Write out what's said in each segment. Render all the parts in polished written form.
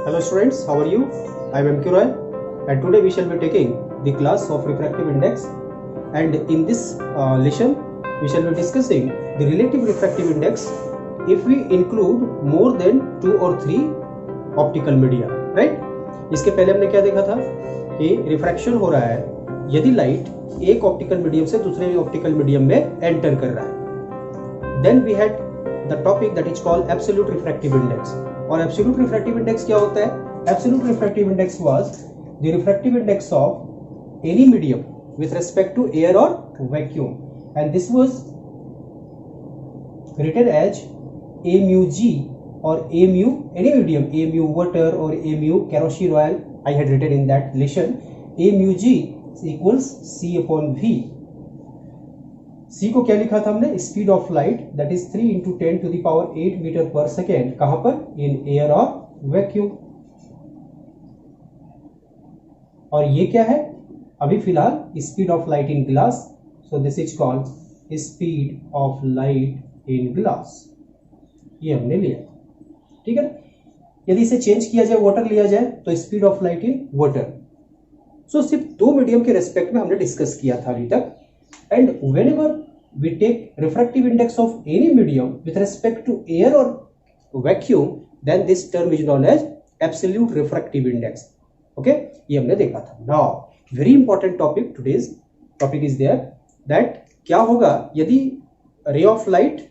Hello students, how are you? I am M. K. Roy and today we shall be taking the class of refractive index, and in this lesson we shall be discussing the relative refractive index if we include more than 2 or 3 optical media, right? इसके पहले हमने क्या देखा था कि refraction हो रहा है यदि लाइट एक ऑप्टिकल मीडियम से दूसरे ऑप्टिकल मीडियम में एंटर कर रहा है. Then we had the topic that is called absolute refractive index. और एब्सोल्यूट रिफ्रैक्टिव इंडेक्स क्या होता है? Absolute refractive index was the refractive index of any medium with respect to air or vacuum, and this was written as a mu g or a mu any medium, a mu water or a mu kerosene oil. I had written in that lesson a mu g equals c upon v. c को क्या लिखा था हमने? Speed of light that is 3 into 10 to the power 8 metre पर second. कहां पर? In air और vacuum. और ये क्या है अभी फिलहाल? Speed of light in glass. So this is called speed of light in glass. ये हमने लिया, ठीक है. यदि इसे चेंज किया जाए, वाटर लिया जाए, तो speed of light in water. So सिर्फ दो मीडियम के रेस्पेक्ट में हमने डिस्कस किया था अभी तक. And whenever we take refractive index of any medium with respect to air और vacuum, then this term is known as absolute refractive index. Okay, ये हमने देखा था. Now very important topic, today's topic is there that क्या होगा यदि ray of light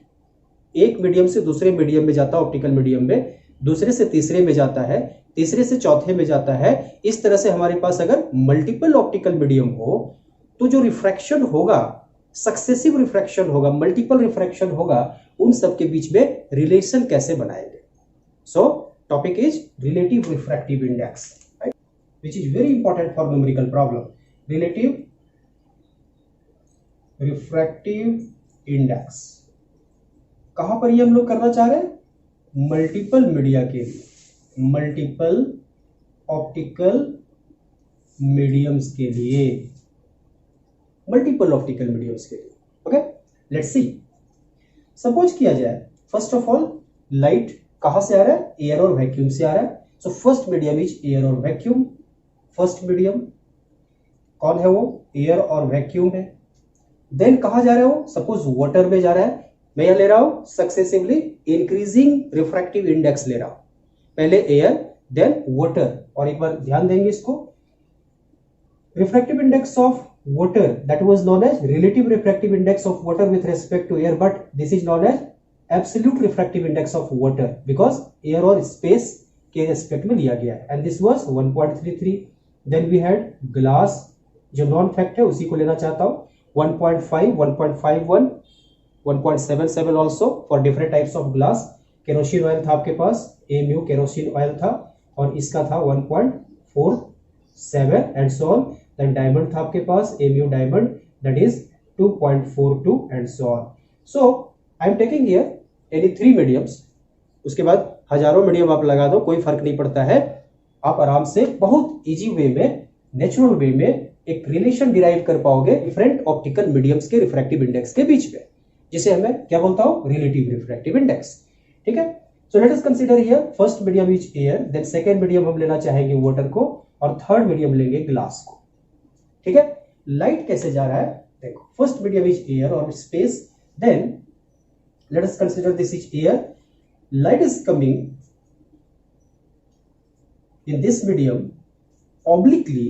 एक medium से दूसरे मीडियम में जाता है, ऑप्टिकल मीडियम में, दूसरे से तीसरे में जाता है, तीसरे से चौथे में जाता है. इस तरह से हमारे पास अगर मल्टीपल ऑप्टिकल मीडियम हो तो जो रिफ्रैक्शन होगा, सक्सेसिव रिफ्रैक्शन होगा, मल्टीपल रिफ्रैक्शन होगा, उन सब के बीच में रिलेशन कैसे बनाएंगे. सो topic is relative refractive index, which is very important for numerical problem. Relative refractive index कहां पर ये हम लोग करना चाह रहे हैं? मल्टीपल मीडिया के लिए, मल्टीपल ऑप्टिकल मीडियम्स के लिए, मल्टीपल ऑप्टिकल मीडियम्स के लिए. Okay, let's see. सपोज किया जाए फर्स्ट ऑफ ऑल लाइट कहां से आ रहा है? एयर और वैक्यूम से आ रहा है. So first medium is air और वैक्यूम. फर्स्ट मीडियम कौन है? वो एयर और वैक्यूम है. देन कहां जा रहा है वो? सपोज वाटर में जा रहा है. मैं यहां ले रहा हूं सक्सेसिवली इंक्रीजिंग रिफ्रैक्टिव इंडेक्स ले रहा हूं. पहले एयर देन वाटर. और एक बार ध्यान देंगे इसको. Refractive index of water that was known as relative refractive index of water with respect to air, but this is known as absolute refractive index of water because air और space के respect में लिया गया है. And this was 1.33. Then we had glass, जो known fact है उसी को लेना चाहता हूं. 1.5, 1.51, 1.77 also for different types of glass. Kerosene oil था आपके पास, ए म्यू केरोसिन ऑयल था, और इसका था 1.47 and so on. Then diamond था आपके पास, A mu diamond that is 2.42 and so on. So I am taking here any 3 mediums. उसके बाद हजारों मीडियम आप लगा दो, कोई फर्क नहीं पड़ता है. आप आराम से बहुत इजी वे में, नेचुरल वे में एक रिलेशन डिराइव कर पाओगे डिफरेंट ऑप्टिकल मीडियम्स के रिफ्रैक्टिव इंडेक्स के बीच में, जिसे हमें क्या बोलता हूं? Relative refractive index. ठीक है. So let us consider here first medium is air, then second medium हम लेना चाहेंगे वाटर को, और थर्ड मीडियम लेंगे ग्लास को. ठीक है. लाइट कैसे जा रहा है देखो. फर्स्ट मीडियम इज एयर और space. Then let us consider this is air. Light is coming in this medium obliquely.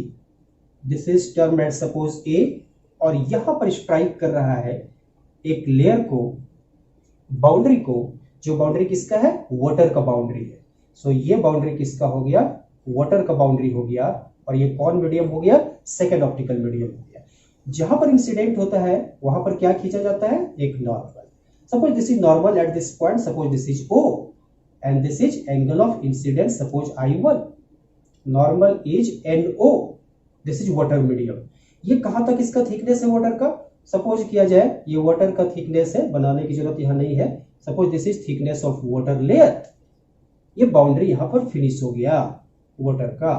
This is termed as suppose A, और यहां पर स्ट्राइक कर रहा है एक लेयर को, बाउंड्री को, जो बाउंड्री किसका है? वाटर का बाउंड्री है. सो ये बाउंड्री किसका हो गया? वाटर का बाउंड्री हो गया. और ये कौन मीडियम हो गया? सेकेंड ऑप्टिकल मीडियम हो गया. जहां पर इंसिडेंट होता है वहां पर क्या खींचा जाता है? एक normal. Suppose this is normal at this point, suppose this is O, and this is angle of incidence, suppose I1. Normal is NO. This is water medium. ये कहां तक इसका थिकनेस है वाटर का? सपोज किया जाए ये वाटर का थिकनेस है, बनाने की जरूरत यहां नहीं है. Suppose this is thickness of water layer. ये बाउंड्री यहां पर फिनिश हो गया वाटर का.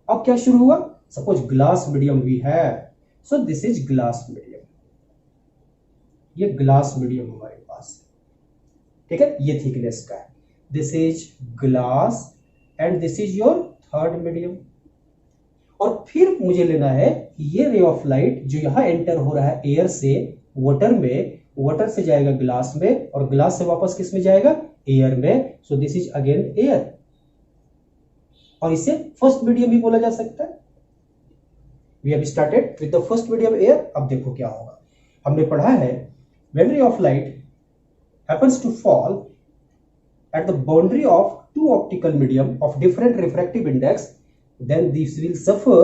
अब क्या शुरू हुआ? सपोज ग्लास मीडियम भी है. सो दिस इज ग्लास मीडियम. ये ग्लास मीडियम हमारे पास, ठीक है, ये थिकनेस का है. This is glass and this is your third medium. और फिर मुझे लेना है ये रे ऑफ लाइट जो यहां एंटर हो रहा है एयर से वाटर में, वाटर से जाएगा ग्लास में और ग्लास से वापस किस में जाएगा, एयर में। So this is again air, और इसे फर्स्ट मीडियम भी बोला जा सकता है। We have started with the first medium air. अब देखो क्या होगा, हमने पढ़ा है when ray of light happens to fall at the boundary of two optical medium of different refractive index, then this will suffer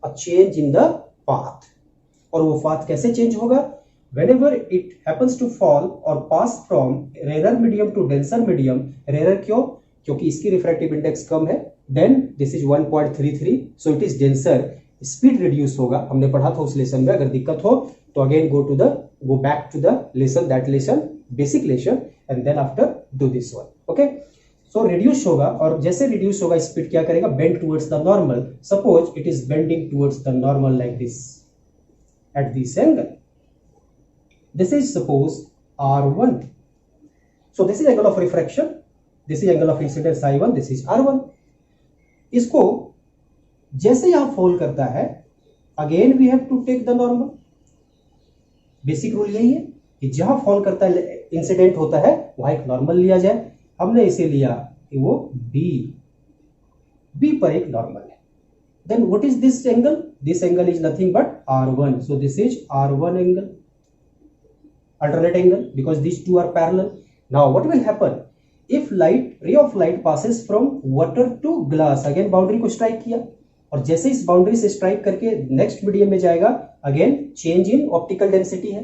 a change in the path। और वो path कैसे change होगा, whenever it happens to fall or pass from rarer medium to denser medium। rarer क्यों, क्योंकि इसकी refractive index कम है, then this is 1.33, so it is denser। speed reduce होगा, हमने पढ़ा था उस लेसन में। अगर दिक्कत हो तो again go back to the lesson, that lesson basic lesson, and then after do this one। Okay, so reduce होगा, और जैसे रिड्यूस होगा स्पीड क्या करेगा, bend towards the normal. Suppose it is bending towards the normal like this at this angle. This is suppose R1। So this is angle of refraction, this is angle of incidence I1, this is R1। इसको जैसे यहां fall करता है again we have to take the normal. Basic rule यही है कि जहां fall करता है, इंसिडेंट होता है, वहां एक नॉर्मल लिया जाए। हमने इसे लिया कि वो बी पर एक नॉर्मल है। Then what is this angle, this angle is nothing but R1। So this is R1 angle, alternate angle, because these two are parallel। now what will happen if ray of light passes from water to glass, again boundary को strike किया, और जैसे इस boundary से strike करके next medium में जाएगा, again change in optical density है।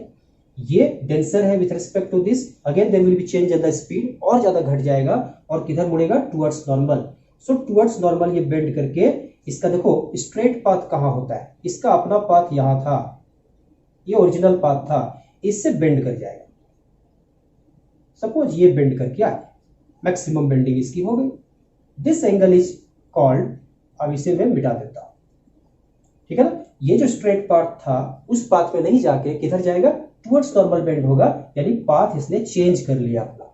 ये डेंसर है with respect to this, again there will be change in the speed, और ज्यादा घट जाएगा और किधर मुड़ेगा, towards normal. So towards normal ये बेंड करके, इसका देखो स्ट्रेट पाथ कहां होता है, इसका अपना पाथ यहां था, ये ओरिजिनल पाथ था, इससे बेंड कर जाएगा। सपोज ये बेंड करके आए, मैक्सिमम बेंडिंग इसकी हो गई। दिस एंगल इज कॉल्ड, अब इसे मैं मिटा देता हूं, ठीक है ना। ये जो स्ट्रेट पाथ था उस पाथ में नहीं जाके किधर जाएगा, टुवर्ड्स नॉर्मल बेंड होगा, यानी पाथ इसने चेंज कर लिया अपना।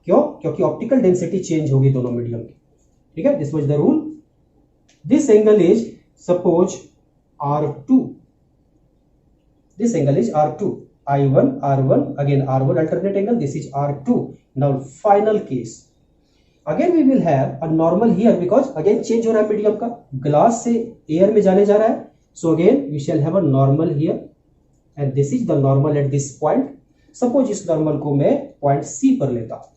क्यों, क्योंकि ऑप्टिकल डेंसिटी चेंज होगी दोनों मीडियम की, ठीक है। This was the rule. This angle is suppose R2, this angle is R2, I1 R1, again R1 alternate angle, this is R2। now final case, again we will have a normal here, because again change हो रहा है medium का, glass से air में जाने जा रहा है। so again we shall have a normal here, and this is the normal at this point। suppose इस नॉर्मल को मैं पॉइंट C पर लेता हूं।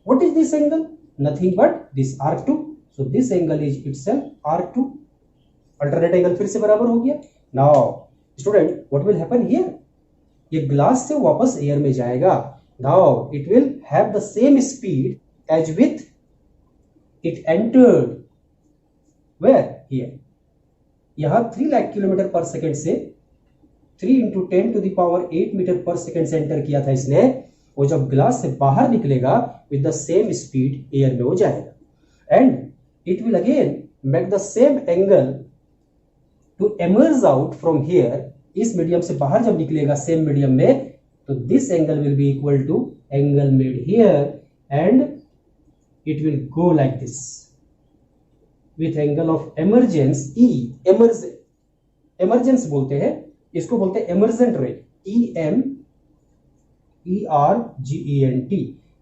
what is this angle, nothing but this R2। so this angle is itself R2, alternate angle फिर से बराबर हो गया। now student what will happen here, ये ग्लास से वापस एयर में जाएगा। now it will have the same speed as with it entered where, here। यहां 3 लाख किलोमीटर पर सेकेंड से 3 × 10⁸ मीटर पर सेकेंड से एंटर किया था इसने। वो जब ग्लास से बाहर निकलेगा with the same speed air में हो जाएगा, and it will again make the same angle to emerge out from here. इस मीडियम से बाहर जब निकलेगा सेम मीडियम में, तो this angle will be equal to angle made here, and it will go like this with angle of emergence E। Emergence बोलते हैं इसको, बोलते हैं emergent ray, EMERGENT,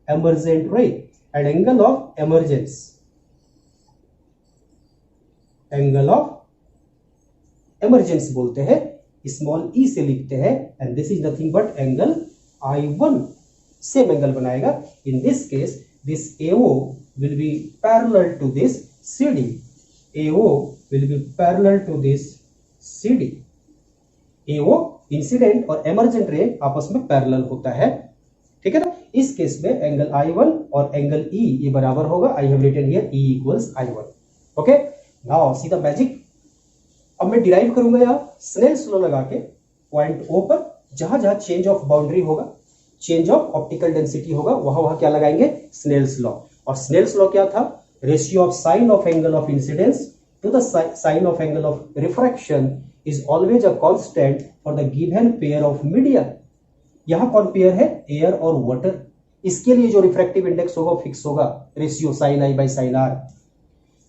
emergent ray. And angle of emergence, angle of emergence बोलते हैं, small e से लिखते हैं, and this is nothing but angle I1। Same angle बनाएगा। In this case this AO will be parallel to this CD, AO will be parallel to this CD। AO incident और emergent रे आपस में parallel होता है, ठीक है ना। इस केस में एंगल I1 और एंगल E ये बराबर होगा। I have written here E equals I1। Okay, now see the magic. अब मैं डिराइव करूंगा यहां स्नेल्स लॉ लगा के पॉइंट O पर, जहां जहां चेंज ऑफ बाउंड्री होगा, चेंज ऑफ ऑप्टिकल डेंसिटी होगा, वहां वहां क्या लगाएंगे, स्नेल्स लॉ। और स्नेल्स लॉ क्या था, ratio of sine of angle of incidence to the sine of angle of refraction is always a constant for the given pair of media. यहां कौन पेयर है, एयर और वाटर। इसके लिए जो रिफ्रैक्टिव इंडेक्स होगा फिक्स होगा, ratio sine I by sine R।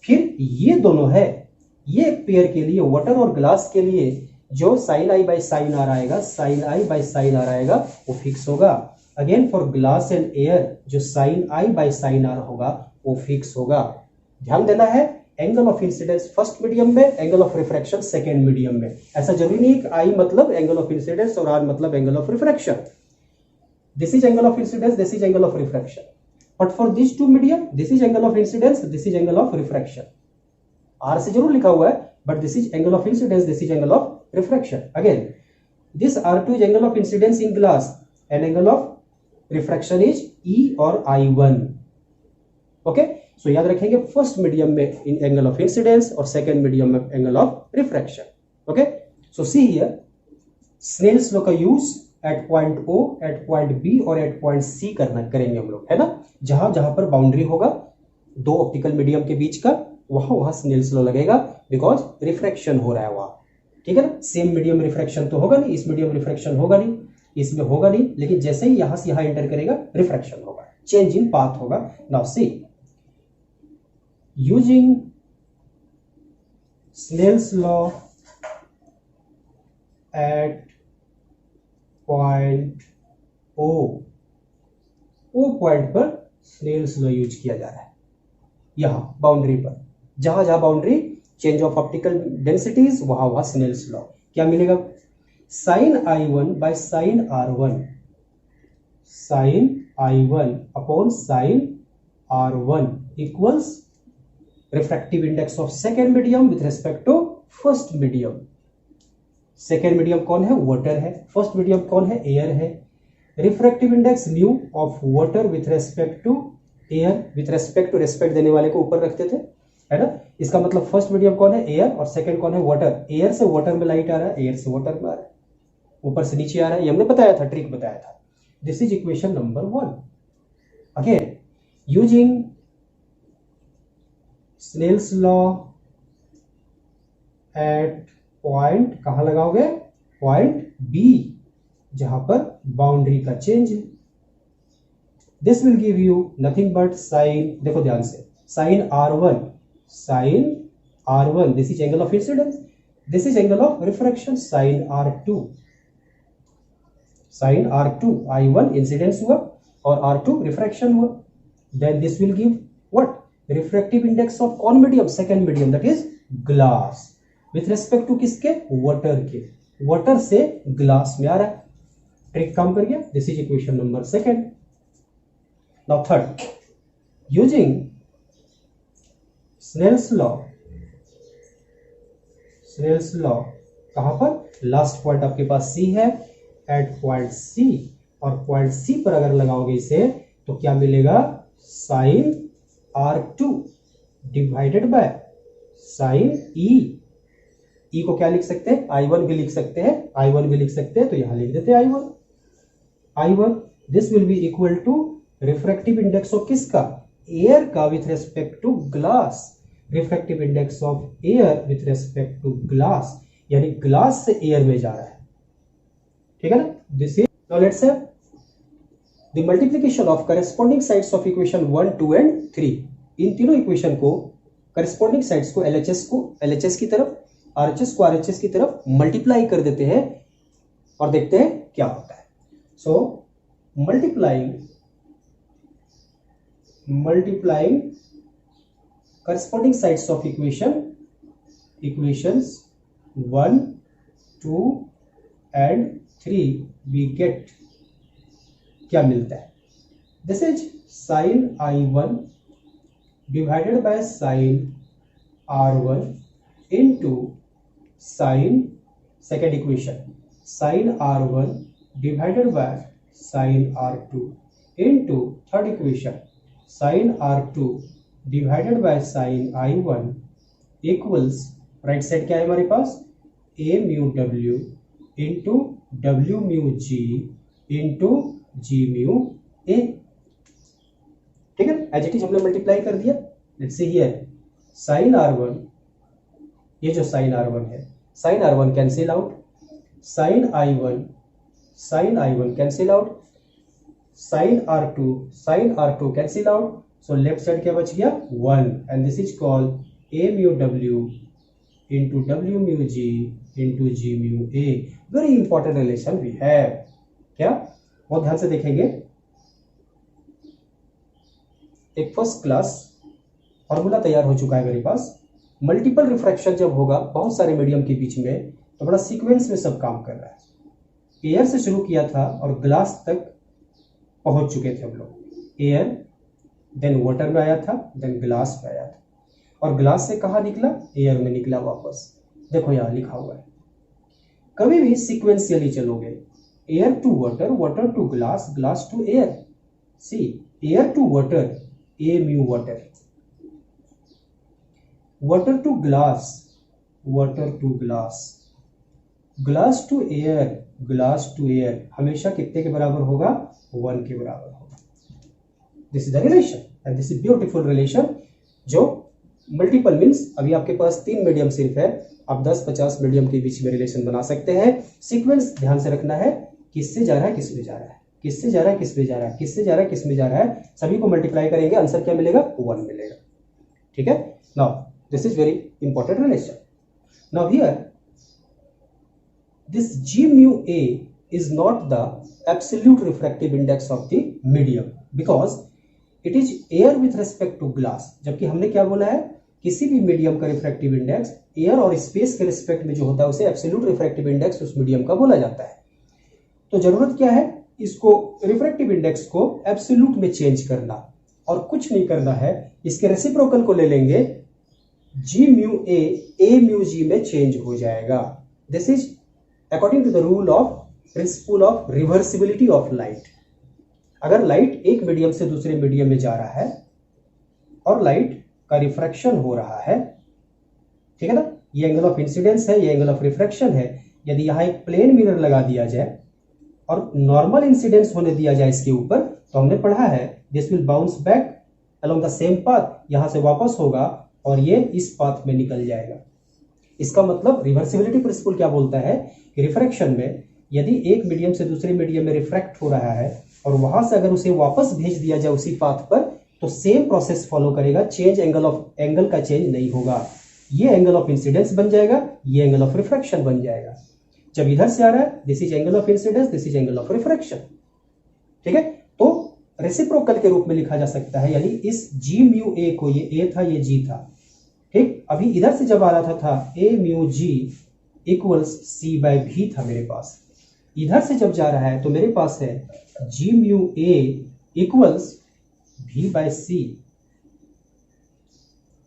फिर ये दोनों है, ये एक पेयर के लिए वाटर और ग्लास के लिए जो sine i by sine r आएगा, sine i by sine r आएगा वो फिक्स होगा। Again for glass and air जो sine i by sine r होगा वो फिक्स होगा। ध्यान देना है, angle of incidence first medium में, angle of refraction second medium में। ऐसा जरूरी नहीं कि आई मतलब एंगल ऑफ इंसिडेंस और आर मतलब angle of refraction. This is angle of incidence, this is angle of refraction, but for this two medium this is angle of incidence, this is angle of refraction. R से जरूर लिखा हुआ है but this is angle of incidence, this is angle of refraction. Again this R2 is angle of incidence in glass and angle of refraction is E or I1. Okay, so याद रखेंगे first medium में इन angle of incidence और second medium में angle of refraction. Okay, so see here Snell's law का use at point O, at point B और at point C करेंगे हम लोग, है ना। जहां जहां पर बाउंड्री होगा दो ऑप्टिकल मीडियम के बीच का, वहां स्नेल्स लॉ लगेगा, बिकॉज रिफ्रैक्शन हो रहा है वहां। ठीक है ना, सेम मीडियम रिफ्रैक्शन तो होगा नहीं, इस मीडियम रिफ्रैक्शन होगा नहीं, इसमें होगा नहीं, लेकिन जैसे ही यहां से यहां एंटर करेगा रिफ्रैक्शन होगा, चेंज इन पाथ होगा। Now see using Snell's law at point O point पर स्नेल्स लॉ यूज किया जा रहा है। यहां बाउंड्री पर, जहां जहां boundary change of optical densities वहां स्नेल्स लॉ। क्या मिलेगा, sine I1 by sine R1, sine I1 upon sine R1 equals refractive index of second medium with respect to first medium. Second medium कौन है, water है, first medium कौन है, air है। Refractive index new of water with respect to air, with respect to respect देने वाले को ऊपर रखते थे, है ना। इसका मतलब फर्स्ट मीडियम कौन है, एयर, और सेकंड कौन है, वाटर। एयर से वाटर में लाइट आ रहा है, एयर से वाटर में आ रहा है, ऊपर से नीचे आ रहा है, ये हमने बताया था, ट्रिक बताया था। This is equation number 1। Again using Snell's law at point, कहां लगाओगे, पॉइंट B, जहां पर बाउंड्री का चेंज है। This will give you nothing but sine, देखो ध्यान से, sine R1, sine R1, this is angle of incidence, this is angle of refraction, sine R2, sine R2, I1 incidence हुआ और R2 refraction हुआ। Then this will give what, refractive index of कौन medium, second medium, that is glass, with respect to किसके, water के, water से glass में आ रहा है। ट्रिक काम कर गया। This is equation number 2। Now third, using Snell's law, Snell's law कहां पर, लास्ट पॉइंट आपके पास C है, एट पॉइंट C, और पॉइंट C पर अगर लगाओगे इसे तो क्या मिलेगा, sine R2 divided by sine E को क्या लिख सकते हैं, I1 भी लिख सकते हैं, I1 भी लिख सकते हैं, तो यहां लिख देते हैं I1। This will be equal to refractive index of किसका, एयर का, with respect to glass, refractive index of air with respect to glass, यानी ग्लास से एयर में जा रहा है। ठीक है ना। This is, now let's have the multiplication of corresponding sides of equation 1, 2 and 3। इन तीनों इक्वेशन को, करेस्पॉन्डिंग साइड्स को LHS की तरफ, RHS को RHS की तरफ मल्टीप्लाई कर देते हैं और देखते हैं क्या होता है। सो multiplying corresponding sides of equations 1, 2 and 3 we get क्या मिलता है, this is sine I1 divided by sine R1 into sine, second equation, sine R1 divided by sine R2 into third equation, sine R2 divided by sine I1 equals, right side क्या है हमारे पास, A mu W into W mu G into G mu A। ठीक है, as it is हमने multiply कर दिया। Let's see here sine R1, ये जो साइन R1 है, sine R1 cancel out, sine I1 cancel out, sine R2 cancel out, so left side क्या बच गया 1, and this is called a mu w into w mu g into g mu a. Very important relation we have. क्या? बहुत ध्यान से देखेंगे. एक first class formula तैयार हो चुका है मेरे पास. मल्टीपल रिफ्रैक्शन जब होगा बहुत सारे मीडियम के बीच में तो बड़ा सीक्वेंस में सब काम कर रहा है. एयर से शुरू किया था और ग्लास तक पहुंच चुके थे हम लोग. एयर, देन वाटर में आया था, देन ग्लास में आया था, और ग्लास से कहाँ निकला? एयर में निकला वापस. देखो यहाँ लिखा हुआ है. कभी भी सीक्वेंशियली चलोगे, air to water, water to glass, glass to air. See, air to water, A mu water, water to glass, water to glass, glass to air, glass to air, हमेशा कितने के बराबर होगा? 1 के बराबर होगा. This is the relation and this is beautiful relation जो multiple means अभी आपके पास 3 मीडियम सिर्फ है, आप 10-50 मीडियम के बीच में रिलेशन बना सकते हैं. सीक्वेंस ध्यान से रखना है, किससे जा रहा है, किस में जा रहा है, किससे जा रहा है, किस में जा रहा है, किससे जा रहा है, किस में जा रहा है, सभी को मल्टीप्लाई करेंगे, आंसर क्या मिलेगा? 1 मिलेगा. ठीक है. Now this is very important relation. Now here this G mu A is not the absolute refractive index of the medium because it is air with respect to glass. जबकि हमने क्या बोला है? किसी भी मीडियम का रिफ्रैक्टिव इंडेक्स एयर और space के रिस्पेक्ट में जो होता है उसे एब्सोल्यूट रिफ्रैक्टिव इंडेक्स उस मीडियम का बोला जाता है. तो जरूरत क्या है? इसको रिफ्रैक्टिव इंडेक्स को एब्सोल्यूट में चेंज करना, और कुछ नहीं करना है. इसके रेसिप्रोकल को ले लेंगे, G mu A mu G में चेंज हो जाएगा. This is according to the rule of principle of reversibility of light. अगर लाइट एक मीडियम से दूसरे मीडियम में जा रहा है और लाइट का रिफ्रैक्शन हो रहा है, ठीक है ना, ये एंगल ऑफ इंसिडेंस है, ये एंगल ऑफ रिफ्रैक्शन है. यदि यहां एक प्लेन मिरर लगा दिया जाए और नॉर्मल इंसिडेंस होने दिया जाए इसके ऊपर, तो हमने पढ़ा है this will bounce back along the same path. यहां से वापस होगा और ये इस पाथ में निकल जाएगा. इसका मतलब रिवर्सिबिलिटी प्रिंसिपल क्या बोलता है कि रिफ्रैक्शन में यदि एक मीडियम से दूसरे मीडियम में रिफ्रैक्ट हो रहा है और वहां से अगर उसे वापस भेज दिया जाए उसी पाथ पर, तो सेम प्रोसेस फॉलो करेगा. चेंज एंगल का चेंज नहीं होगा. ये एंगल ऑफ इंसिडेंस बन जाएगा, ये एंगल ऑफ रिफ्रैक्शन बन जाएगा. जब इधर से आ रहा है, this is angle of incidence, this is angle of refraction. ठीक है. तो रेसिप्रोकल के रूप में लिखा जा सकता है, यानी इस G mu A को, ये A था, ये G था, ठीक. अभी इधर से जब आ रहा था A mu G equals C by V था मेरे पास. इधर से जब जा रहा है तो मेरे पास है G mu A equals V by C.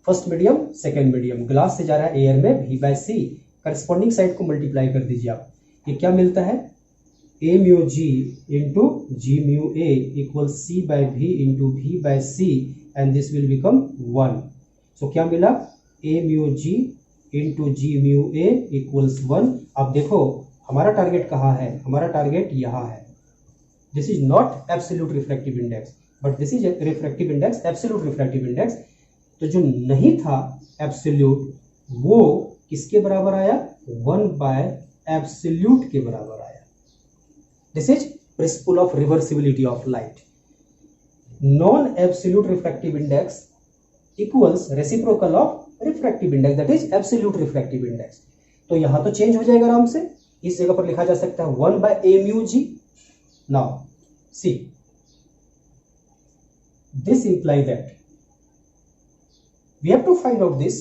First medium, second medium, glass से जा रहा है एयर में, V by C. Corresponding side को मल्टीप्लाई कर दीजिए आप. ये क्या मिलता है? A mu G into G mu A equals C by V into V by C and this will become 1. So क्या मिला? A mu G into G mu A equals 1. अब देखो हमारा टारगेट कहाँ है? हमारा टारगेट यहाँ है. This is not absolute refractive index, but this is refractive index, absolute refractive index. तो जो नहीं था एब्सोल्यूट, वो किसके बराबर आया? 1 बाय एब्सोल्यूट के बराबर आया. This is principal of reversibility of light. Non absolute refractive index equals reciprocal of refractive index, that is absolute refractive index. तो यहां तो चेंज हो जाएगा आराम से. इस जगह पर लिखा जा सकता है 1 by A mu G. Now see, this imply that we have to find out this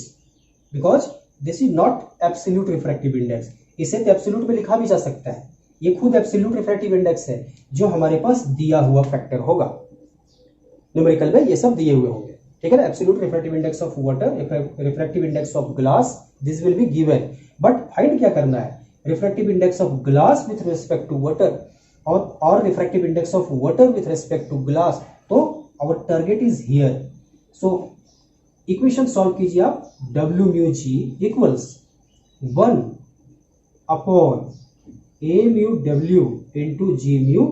because this is not absolute refractive index. इसे तो एब्सोल्यूट में लिखा भी जा सकता है. ये खुद एब्सोल्यूट रिफ्रैक्टिव इंडेक्स है जो हमारे पास दिया हुआ फैक्टर होगा. न्यूमेरिकल में ये सब दिए हुए होंगे, ठीक है ना. Absolute refractive index of water, refractive index of glass, this will be given. But find क्या करना है? Refractive index of glass with respect to water और refractive index of water with respect to glass. तो our target is here. So equation solve कीजिए आप. W mu G equals 1 upon A mu W into G mu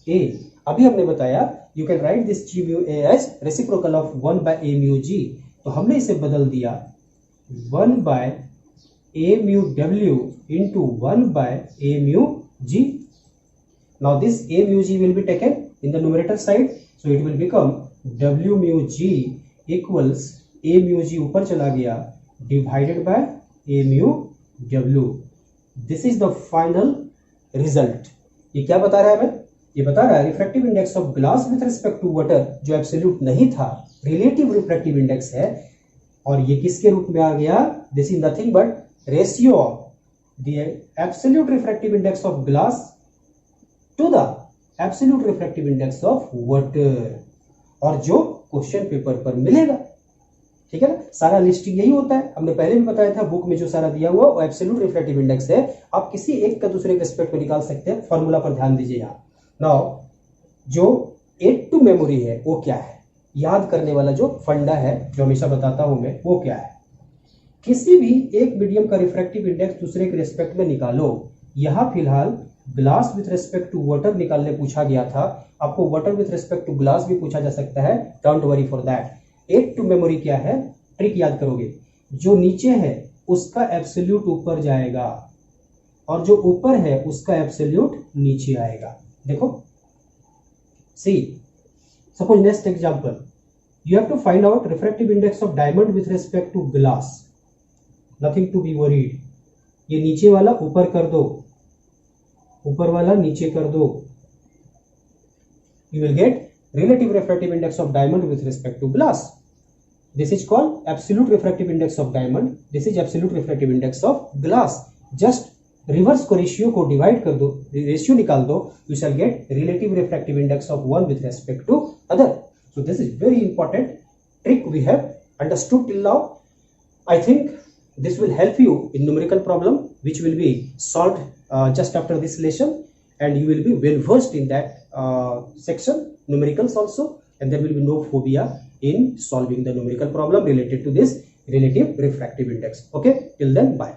A. अभी हमने बताया you can write this G mu A as reciprocal of 1 by A mu G. तो हमने इसे बदल दिया 1 by A mu W into 1 by A mu G. Now this A mu G will be taken in the numerator side, so it will become W mu G equals A mu G ऊपर चला गया divided by mu w. This is the final result. ये क्या बता रहा है हमें? ये बता रहा है refractive index of glass with respect to water, जो एब्सोल्यूट नहीं था, रिलेटिव रिफ्रैक्टिव इंडेक्स है, और ये किसके रूप में आ गया? This is nothing but ratio of the absolute refractive index of glass to the absolute refractive index of water, और जो क्वेश्चन पेपर पर मिलेगा। ठीक है ना, सारा लिस्टिंग यही होता है। हमने पहले भी बताया था, बुक में जो सारा दिया हुआ वो एब्सोल्यूट रिफ्रैक्टिव इंडेक्स है। आप किसी एक का दूसरे के रिस्पेक्ट में निकाल सकते हैं। फॉर्मूला पर ध्यान दीजिए। यहाँ नाउ जो एड टू मेमोरी है वो क्या है, याद करने वाला जो फंडा है, जो हमेशा बताता हूं मैं, वो क्या है? किसी भी एक मीडियम का रिफ्रैक्टिव इंडेक्स दूसरे के रिस्पेक्ट में निकालो। यहां फिलहाल glass with respect to water निकालने पूछा गया था, आपको water with respect to glass भी पूछा जा सकता है। Don't worry for that. Add to memory क्या है, ट्रिक याद करोगे, जो नीचे है उसका एब्सोल्यूट ऊपर जाएगा और जो ऊपर है उसका एब्सोल्यूट नीचे आएगा। देखो, see suppose next example, you have to find out refractive index of diamond with respect to glass. Nothing to be worried. ये नीचे वाला ऊपर कर दो, ऊपर वाला नीचे कर दो, you will get relative refractive index of diamond with respect to glass. This is called absolute refractive index of diamond. This is absolute refractive index of glass. Just reverse को रेशियो को डिवाइड कर दो, ratio निकाल दो, you shall get relative refractive index of one with respect to other. So this is very important trick we have understood till now. I think this will help you in numerical problem which will be solved just after this lesson, and you will be well versed in that section, numericals also, and there will be no phobia in solving the numerical problem related to this relative refractive index. Okay, till then, bye.